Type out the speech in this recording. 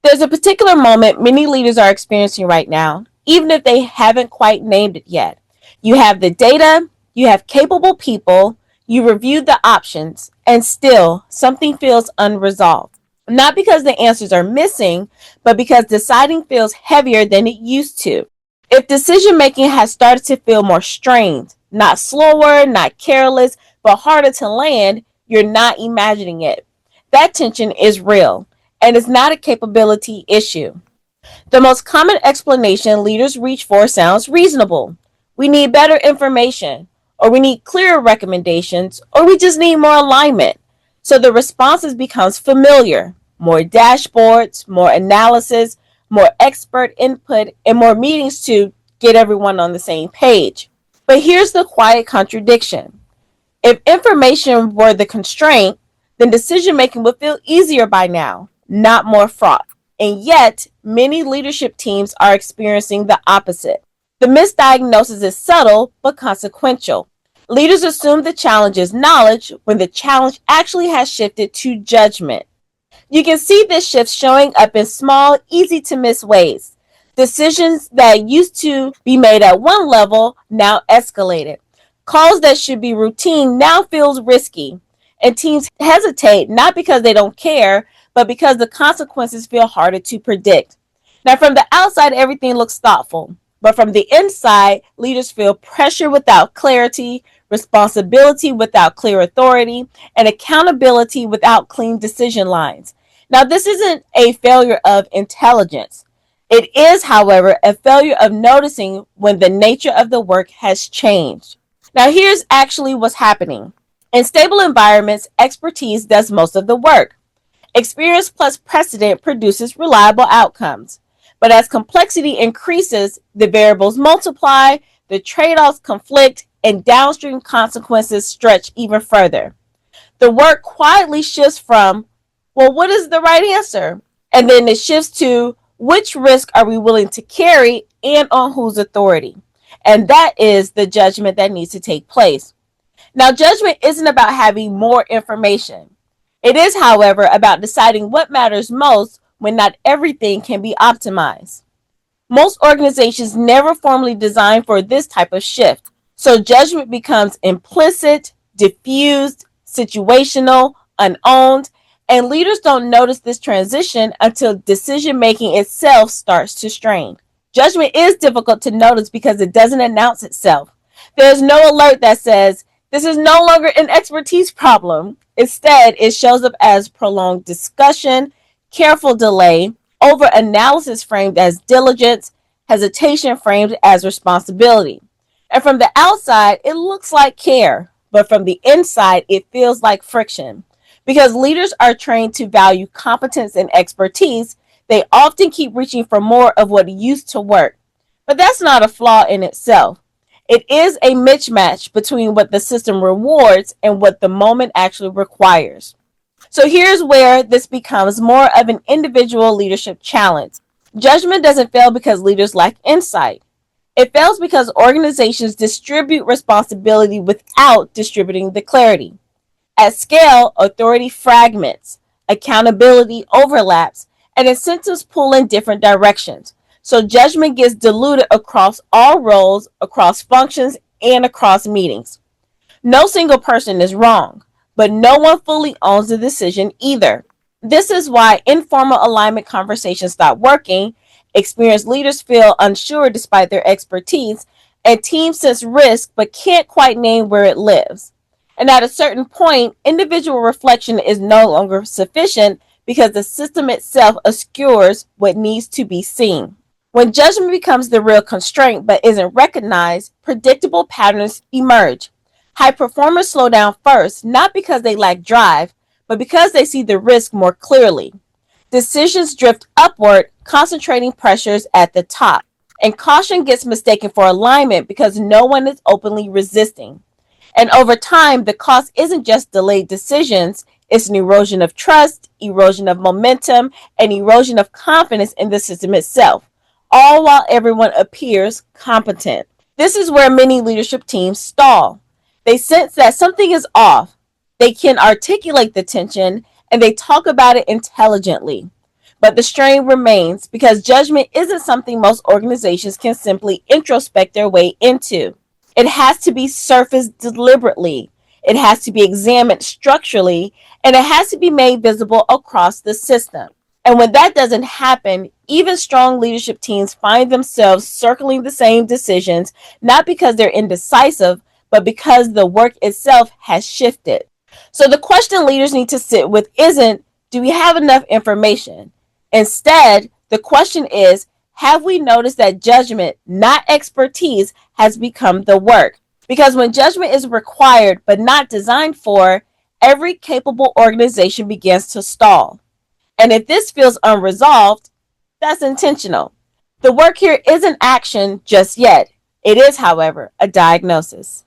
There's a particular moment many leaders are experiencing right now, even if they haven't quite named it yet. You have the data, you have capable people, you reviewed the options, and still something feels unresolved. Not because the answers are missing, but because deciding feels heavier than it used to. If decision making has started to feel more strained, not slower, not careless, but harder to land, you're not imagining it. That tension is real, and it's not a capability issue. The most common explanation leaders reach for sounds reasonable. We need better information, or we need clearer recommendations, or we just need more alignment. So the responses becomes familiar. More dashboards, more analysis, more expert input, and more meetings to get everyone on the same page. But here's the quiet contradiction. If information were the constraint, then decision making would feel easier by now, not more fraught. And yet, many leadership teams are experiencing the opposite. The misdiagnosis is subtle but consequential. Leaders assume the challenge is knowledge when the challenge actually has shifted to judgment. You can see this shift showing up in small, easy to miss ways. Decisions that used to be made at one level now escalated. Calls that should be routine now feels risky. And teams hesitate not because they don't care, but because the consequences feel harder to predict. Now, from the outside, everything looks thoughtful. But from the inside, leaders feel pressure without clarity, responsibility without clear authority, and accountability without clean decision lines. Now, this isn't a failure of intelligence. It is, however, a failure of noticing when the nature of the work has changed. Now, here's actually what's happening. In stable environments, expertise does most of the work. Experience plus precedent produces reliable outcomes. But as complexity increases, the variables multiply, the trade-offs conflict, and downstream consequences stretch even further. The work quietly shifts from, well, what is the right answer? And then it shifts to, which risk are we willing to carry and on whose authority? And that is the judgment that needs to take place. Now, judgment isn't about having more information. It is, however, about deciding what matters most when not everything can be optimized. Most organizations never formally design for this type of shift, so judgment becomes implicit, diffused, situational, unowned, and leaders don't notice this transition until decision making itself starts to strain. Judgment is difficult to notice because it doesn't announce itself. There's no alert that says, this is no longer an expertise problem. Instead, it shows up as prolonged discussion, careful delay, over analysis framed as diligence, hesitation framed as responsibility. And from the outside, it looks like care, but from the inside, it feels like friction. Because leaders are trained to value competence and expertise, they often keep reaching for more of what used to work. But that's not a flaw in itself. It is a mismatch between what the system rewards and what the moment actually requires. So here's where this becomes more of an individual leadership challenge. Judgment doesn't fail because leaders lack insight. It fails because organizations distribute responsibility without distributing the clarity. At scale, authority fragments, accountability overlaps, and incentives pull in different directions. So judgment gets diluted across all roles, across functions, and across meetings. No single person is wrong, but no one fully owns the decision either. This is why informal alignment conversations stop working, experienced leaders feel unsure despite their expertise, and teams sense risk but can't quite name where it lives. And at a certain point, individual reflection is no longer sufficient because the system itself obscures what needs to be seen. When judgment becomes the real constraint but isn't recognized, predictable patterns emerge. High performers slow down first, not because they lack drive, but because they see the risk more clearly. Decisions drift upward, concentrating pressures at the top. And caution gets mistaken for alignment because no one is openly resisting. And over time, the cost isn't just delayed decisions, it's an erosion of trust, erosion of momentum, and erosion of confidence in the system itself, all while everyone appears competent. This is where many leadership teams stall. They sense that something is off. They can articulate the tension and they talk about it intelligently. But the strain remains because judgment isn't something most organizations can simply introspect their way into. It has to be surfaced deliberately, it has to be examined structurally, and it has to be made visible across the system. And when that doesn't happen, even strong leadership teams find themselves circling the same decisions, not because they're indecisive, but because the work itself has shifted. So the question leaders need to sit with isn't, do we have enough information? Instead, the question is, have we noticed that judgment, not expertise, has become the work? Because when judgment is required but not designed for, every capable organization begins to stall. And if this feels unresolved, that's intentional. The work here isn't action just yet. It is, however, a diagnosis.